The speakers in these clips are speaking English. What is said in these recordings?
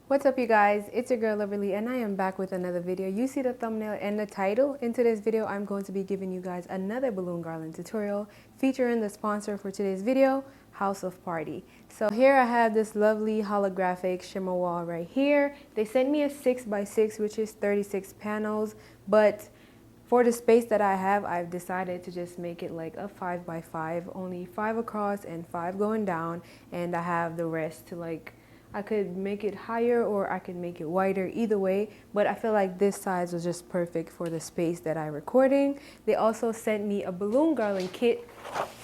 What's up, you guys? It's your girl Loverly and I am back with another video. You see the thumbnail and the title. In today's video, I'm going to be giving you guys another balloon garland tutorial featuring the sponsor for today's video, House of Party. So here I have this lovely holographic shimmer wall right here. They sent me a 6x6, which is 36 panels, but for the space that I have, I've decided to just make it like a 5x5, only 5 across and 5 going down, and I have the rest to I could make it higher or I could make it wider, either way, but I feel like this size was just perfect for the space that I'm recording. They also sent me a balloon garland kit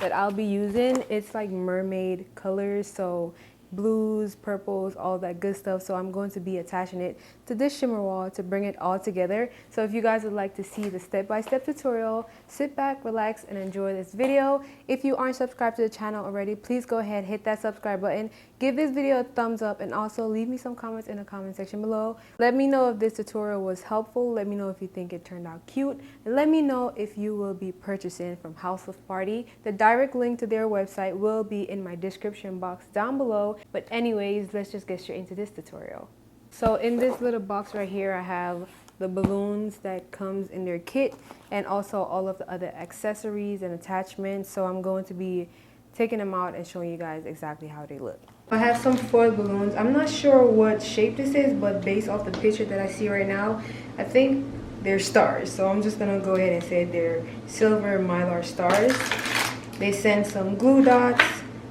that I'll be using. It's like mermaid colors, so blues, purples, all that good stuff. So I'm going to be attaching it to this shimmer wall to bring it all together. So if you guys would like to see the step-by-step tutorial, sit back, relax, and enjoy this video. If you aren't subscribed to the channel already, please go ahead, hit that subscribe button, give this video a thumbs up, and also leave me some comments in the comment section below. Let me know if this tutorial was helpful. Let me know if you think it turned out cute, and let me know if you will be purchasing from House of Party. The direct link to their website will be in my description box down below. But anyways, let's just get straight into this tutorial. So in this little box right here, I have the balloons that comes in their kit and also all of the other accessories and attachments. So I'm going to be taking them out and showing you guys exactly how they look. I have some foil balloons. I'm not sure what shape this is, but based off the picture that I see right now, I think they're stars. So I'm just gonna go ahead and say they're silver mylar stars. They sent some glue dots,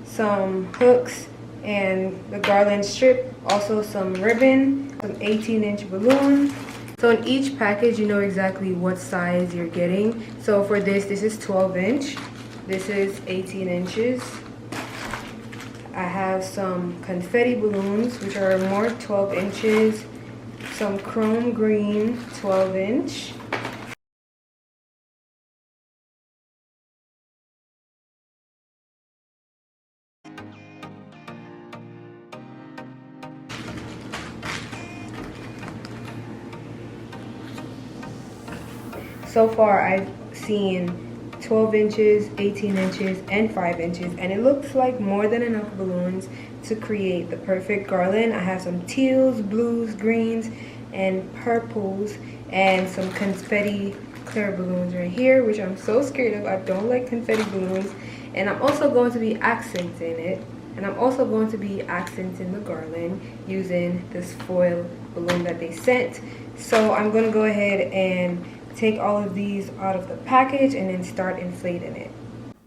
some hooks, and the garland strip, also some ribbon, some 18-inch balloon. So in each package, you know exactly what size you're getting. So for this is 12-inch. This is 18 inches. I have some confetti balloons, which are more 12 inches. Some chrome green 12-inch. So far, I've seen 12 inches, 18 inches, and 5 inches, and it looks like more than enough balloons to create the perfect garland. I have some teals, blues, greens, and purples, and some confetti clear balloons right here, which I'm so scared of. I don't like confetti balloons, and I'm also going to be accenting it. And I'm also going to be accenting the garland using this foil balloon that they sent. So I'm going to go ahead and take all of these out of the package and then start inflating it.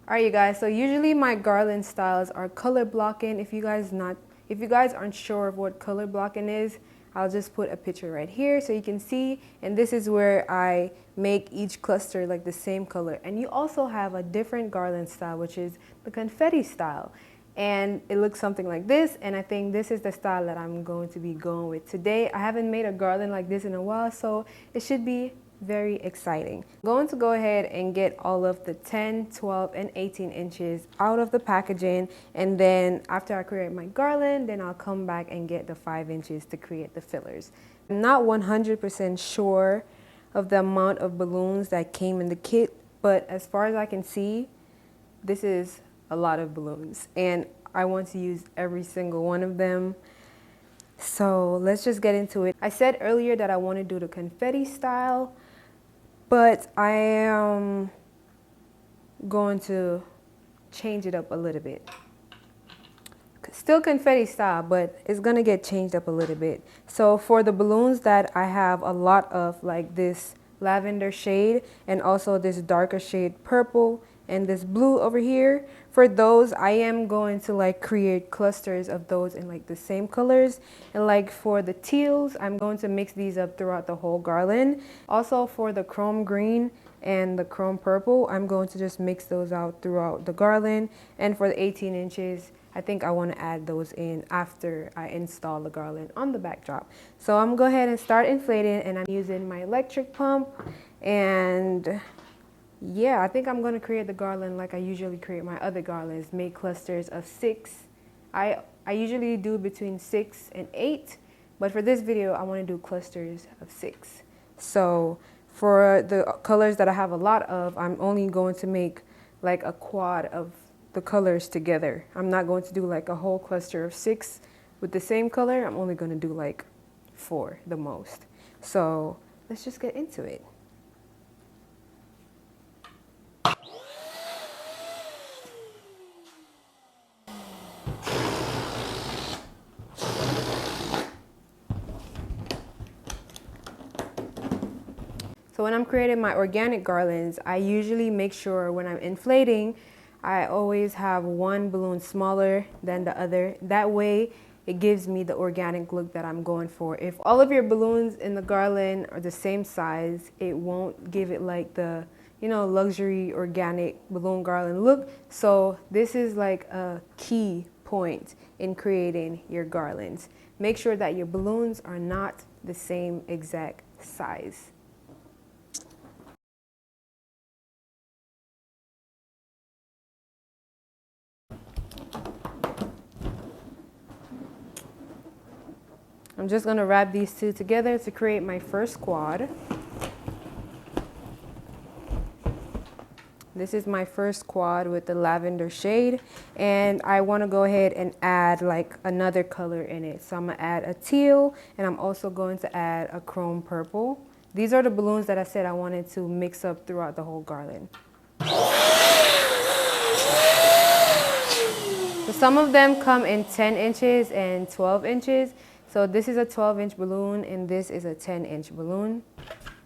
Alright, you guys, so usually my garland styles are color blocking. If you guys aren't sure of what color blocking is, I'll just put a picture right here so you can see, and this is where I make each cluster like the same color. And you also have a different garland style, which is the confetti style, and it looks something like this, and I think this is the style that I'm going to be going with today. I haven't made a garland like this in a while, so it should be very exciting. I'm going to go ahead and get all of the 10, 12, and 18 inches out of the packaging, and then after I create my garland, then I'll come back and get the 5 inches to create the fillers. I'm not 100% sure of the amount of balloons that came in the kit, but as far as I can see, this is a lot of balloons, and I want to use every single one of them. So let's just get into it. I said earlier that I want to do the confetti style, but I am going to change it up a little bit. Still confetti style, but it's going to get changed up a little bit. So for the balloons that I have a lot of, like this lavender shade and also this darker shade purple and this blue over here, for those I am going to like create clusters of those in like the same colors. And like for the teals, I'm going to mix these up throughout the whole garland. Also for the chrome green and the chrome purple, I'm going to just mix those out throughout the garland. And for the 18 inches, I think I want to add those in after I install the garland on the backdrop. So I'm going to go ahead and start inflating, and I'm using my electric pump. And yeah, I think I'm going to create the garland like I usually create my other garlands, make clusters of 6. I usually do between 6 and 8, but for this video, I want to do clusters of 6. So for the colors that I have a lot of, I'm only going to make like a quad of the colors together. I'm not going to do like a whole cluster of 6 with the same color. I'm only going to do like for the most. So let's just get into it. So when I'm creating my organic garlands, I usually make sure when I'm inflating, I always have one balloon smaller than the other. That way, it gives me the organic look that I'm going for. If all of your balloons in the garland are the same size, it won't give it like the, you know, luxury organic balloon garland look. So this is like a key point in creating your garlands. Make sure that your balloons are not the same exact size. I'm just going to wrap these two together to create my first quad. This is my first quad with the lavender shade, and I want to go ahead and add like another color in it. So I'm going to add a teal, and I'm also going to add a chrome purple. These are the balloons that I said I wanted to mix up throughout the whole garland. So some of them come in 10 inches and 12 inches. So this is a 12-inch balloon and this is a 10-inch balloon.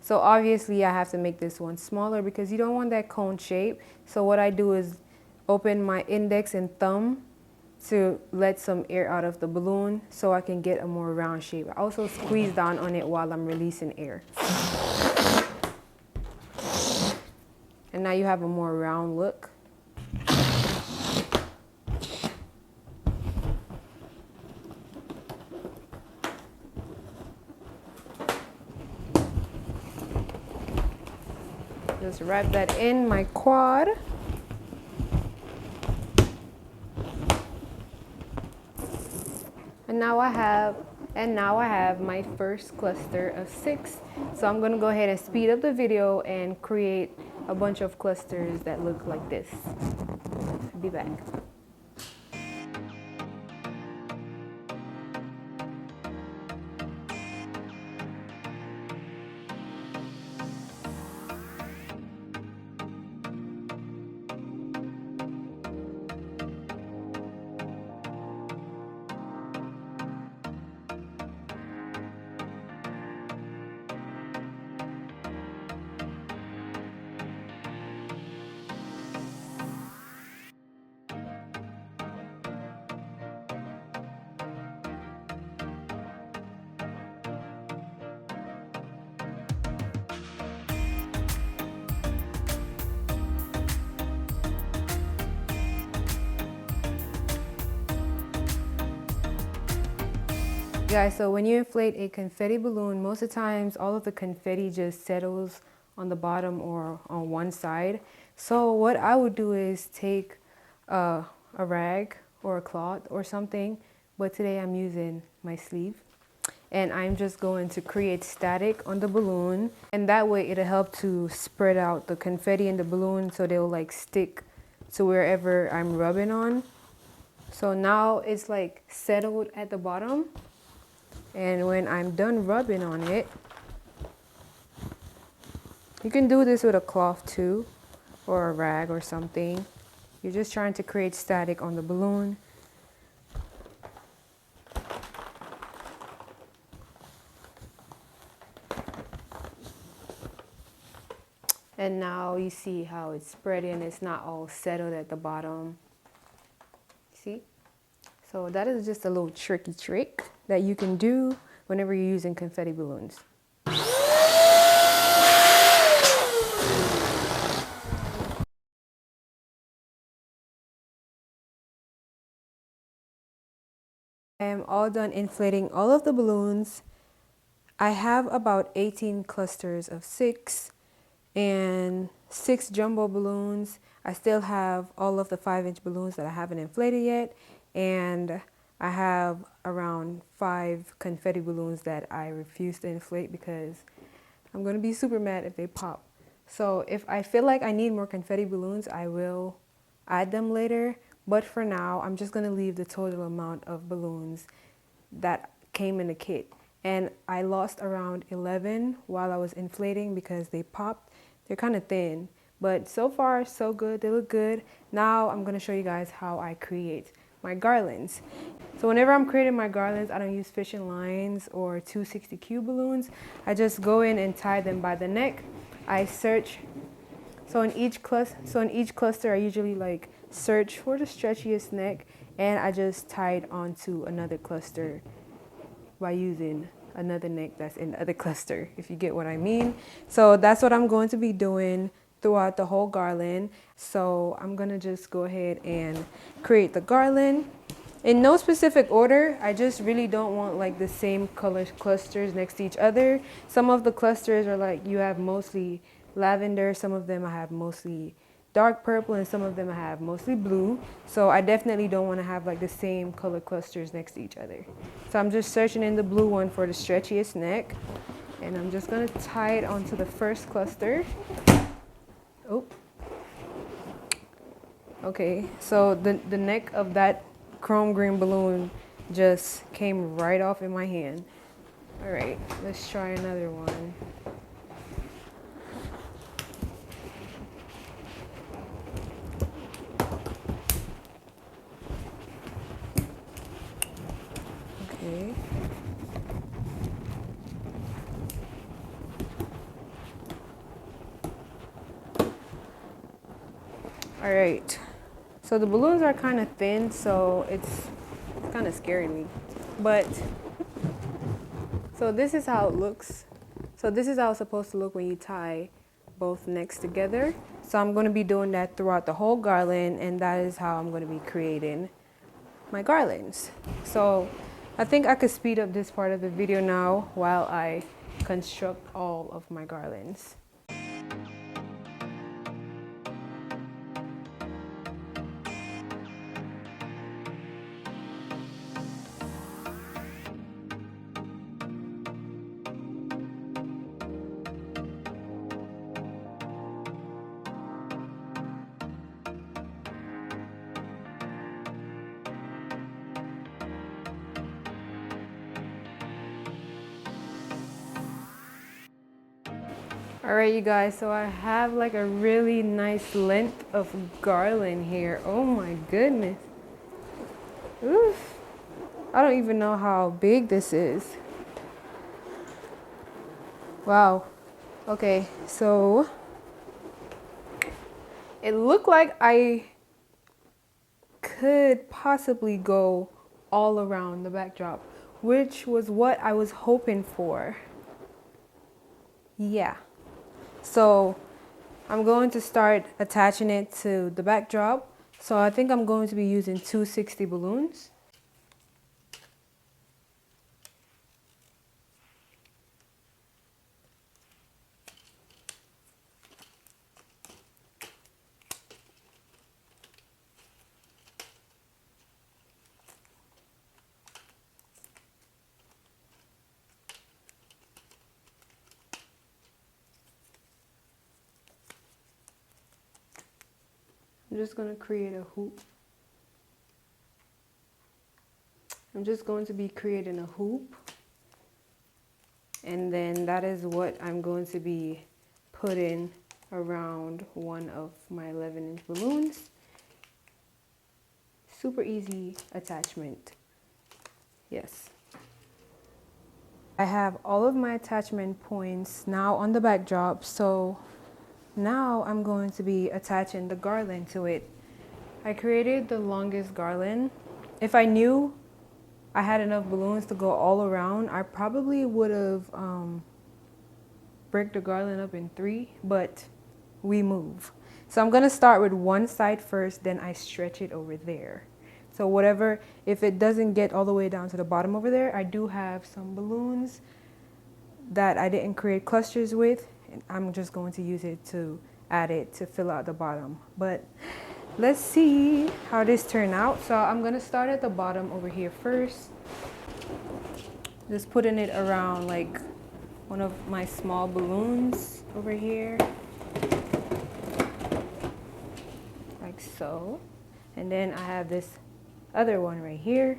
So obviously I have to make this one smaller because you don't want that cone shape. So what I do is open my index and thumb to let some air out of the balloon so I can get a more round shape. I also squeeze down on it while I'm releasing air. And now you have a more round look. Just wrap that in my quad. And now I have my first cluster of 6. So I'm going to go ahead and speed up the video and create a bunch of clusters that look like this. I'll be back. Guys, so when you inflate a confetti balloon, most of the times all of the confetti just settles on the bottom or on one side. So what I would do is take a rag or a cloth or something, but today I'm using my sleeve. And I'm just going to create static on the balloon, and that way it'll help to spread out the confetti in the balloon so they'll like stick to wherever I'm rubbing on. So now it's like settled at the bottom. And when I'm done rubbing on it, you can do this with a cloth too, or a rag or something. You're just trying to create static on the balloon. And now you see how it's spreading. It's not all settled at the bottom. See? So that is just a little tricky trick that you can do whenever you're using confetti balloons. I am all done inflating all of the balloons. I have about 18 clusters of 6 and 6 jumbo balloons. I still have all of the 5-inch balloons that I haven't inflated yet, and I have around 5 confetti balloons that I refuse to inflate because I'm going to be super mad if they pop. So if I feel like I need more confetti balloons, I will add them later. But for now, I'm just going to leave the total amount of balloons that came in the kit. and I lost around 11 while I was inflating because they popped. They're kind of thin, but so far so good. They look good. Now I'm gonna show you guys how I create my garlands. So whenever I'm creating my garlands, I don't use fishing lines or 260Q balloons. I just go in and tie them by the neck. I search. So in each cluster, I usually like search for the stretchiest neck, and I just tie it onto another cluster by using another neck that's in the other cluster, if you get what I mean. So that's what I'm going to be doing throughout the whole garland. So I'm gonna just go ahead and create the garland in no specific order. I just really don't want like the same color clusters next to each other. Some of the clusters are like you have mostly lavender, some of them I have mostly dark purple, and some of them I have mostly blue. So I definitely don't want to have like the same color clusters next to each other. So I'm just searching in the blue one for the stretchiest neck, and I'm just going to tie it onto the first cluster. Oh, okay, so the neck of that chrome green balloon just came right off in my hand. All right, let's try another one. Okay. All right, so the balloons are kind of thin, so it's kind of scaring me. But, so this is how it looks. So this is how it's supposed to look when you tie both necks together. So I'm going to be doing that throughout the whole garland, and that is how I'm going to be creating my garlands. So I think I could speed up this part of the video now while I construct all of my garlands. All right, you guys, so I have like a really nice length of garland here. Oh my goodness. Oof. I don't even know how big this is. Wow. Okay, so it looked like I could possibly go all around the backdrop, which was what I was hoping for. Yeah. So I'm going to start attaching it to the backdrop. So I think I'm going to be using 260 balloons. I'm just going to create a hoop. I'm just going to be creating a hoop. And then that is what I'm going to be putting around one of my 11-inch balloons. Super easy attachment. Yes. I have all of my attachment points now on the backdrop, so now I'm going to be attaching the garland to it. I created the longest garland. If I knew I had enough balloons to go all around, I probably would have break the garland up in 3, but we move. So I'm gonna start with one side first, then I stretch it over there. So whatever, if it doesn't get all the way down to the bottom over there, I do have some balloons that I didn't create clusters with, and I'm just going to use it to add it to fill out the bottom. But let's see how this turned out. So I'm gonna start at the bottom over here first, just putting it around like one of my small balloons over here, like so. And then I have this other one right here.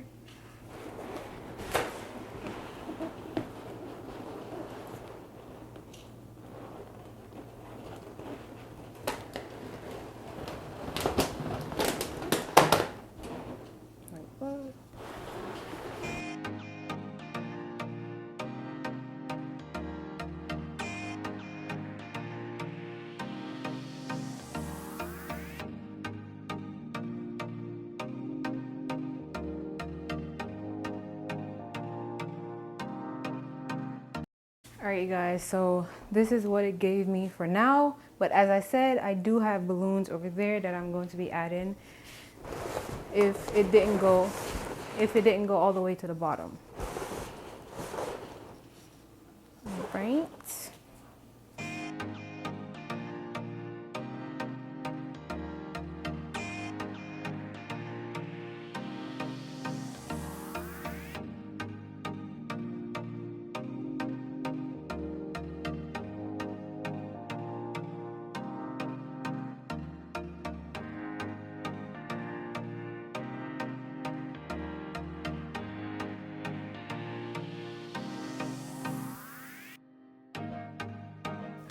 Alright, you guys, so this is what it gave me for now. But as I said, I do have balloons over there that I'm going to be adding if it didn't go all the way to the bottom. Right.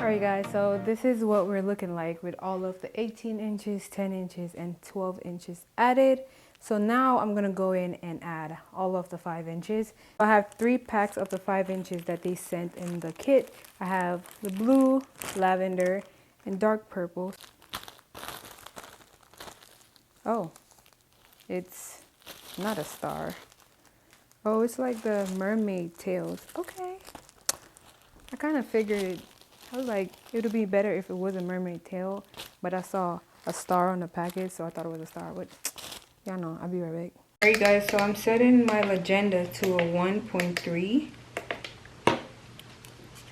Alright guys, so this is what we're looking like with all of the 18 inches, 10 inches, and 12 inches added. So now I'm going to go in and add all of the 5 inches. I have 3 packs of the 5 inches that they sent in the kit. I have the blue, lavender, and dark purple. Oh, it's not a star. Oh, it's like the mermaid tails. Okay. I kind of figured it. I was like, it would be better if it was a mermaid tail, but I saw a star on the package, so I thought it was a star. But y'all know, I'll be right back. Alright guys, so I'm setting my legenda to a 1.3,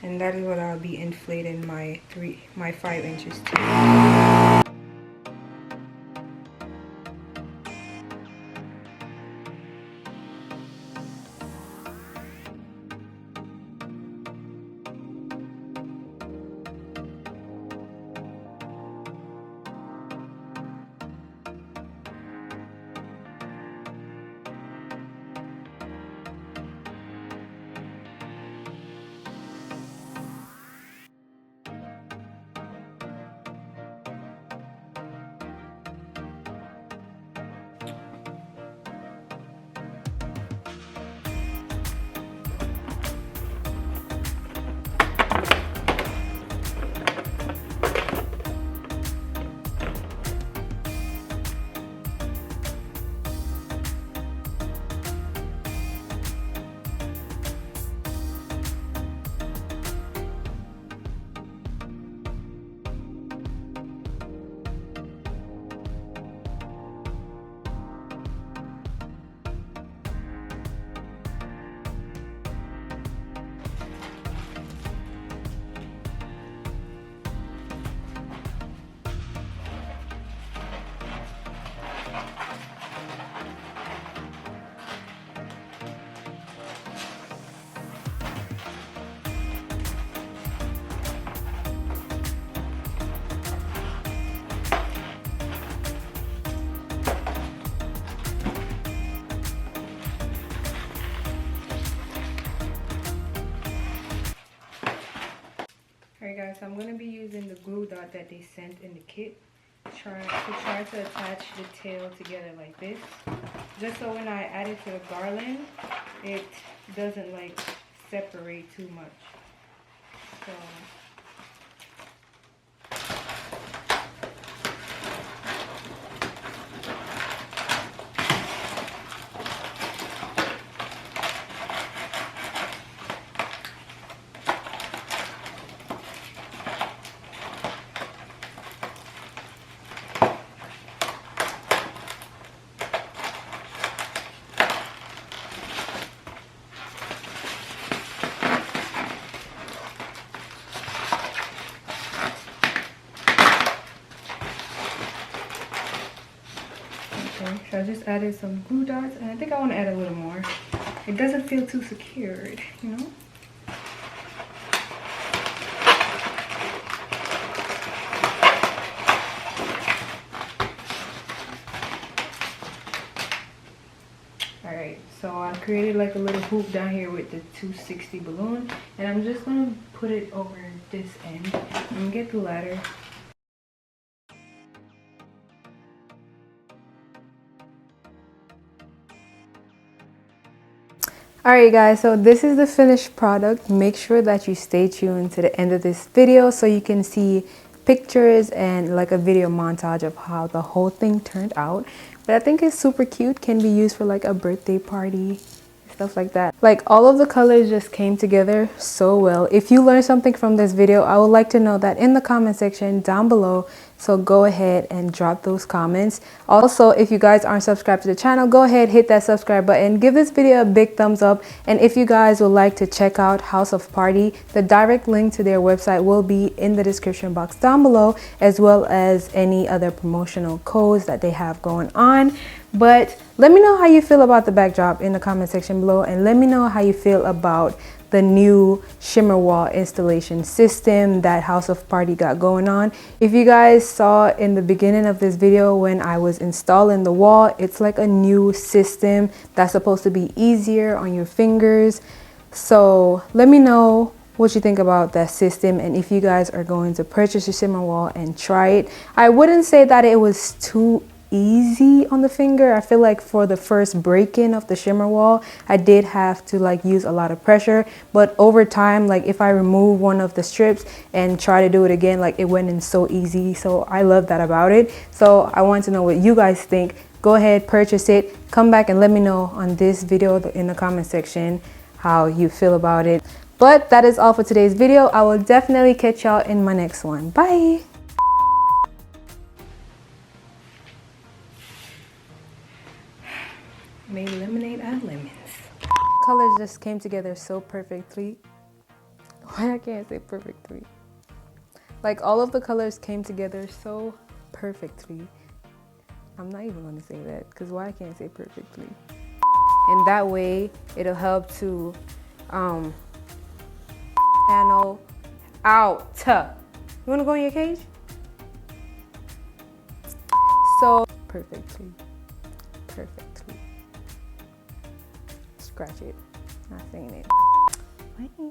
and that is what I'll be inflating my 5 inches to. Alright guys, so I'm going to be using the glue dot that they sent in the kit to try to attach the tail together like this, just so when I add it to the garland it doesn't like separate too much. So so I just added some glue dots, and I think I want to add a little more. It doesn't feel too secured, you know? Alright, so I created like a little hoop down here with the 260 balloon, and I'm just going to put it over this end. I'm going to get the ladder. Alright guys, so this is the finished product. Make sure that you stay tuned to the end of this video so you can see pictures and like a video montage of how the whole thing turned out. But I think it's super cute, can be used for like a birthday party. stuff like that. Like all of the colors just came together so well. If you learned something from this video, I would like to know that in the comment section down below. So go ahead and drop those comments. Also, if you guys aren't subscribed to the channel, go ahead, hit that subscribe button, give this video a big thumbs up. And if you guys would like to check out House of Party, the direct link to their website will be in the description box down below, as well as any other promotional codes that they have going on. But let me know how you feel about the backdrop in the comment section below, and let me know how you feel about the new shimmer wall installation system that House of Party got going on. If you guys saw in the beginning of this video when I was installing the wall, it's like a new system that's supposed to be easier on your fingers. So let me know what you think about that system, and if you guys are going to purchase a shimmer wall and try it. I wouldn't say that it was too easy on the finger. I feel like for the first break-in of the shimmer wall, I did have to like use a lot of pressure, but over time, like if I remove one of the strips and try to do it again, like it went in so easy. So I love that about it. So I want to know what you guys think. Go ahead, purchase it, come back and let me know on this video in the comment section how you feel about it. But that is all for today's video. I will definitely catch y'all in my next one. Bye. Made lemonade out of lemons. Colors just came together so perfectly. Why I can't say perfectly? Like all of the colors came together so perfectly. I'm not even gonna say that because why I can't say perfectly. And that way it'll help to panel out. You wanna go in your cage? So perfectly. Scratch it. Not saying it. Bye.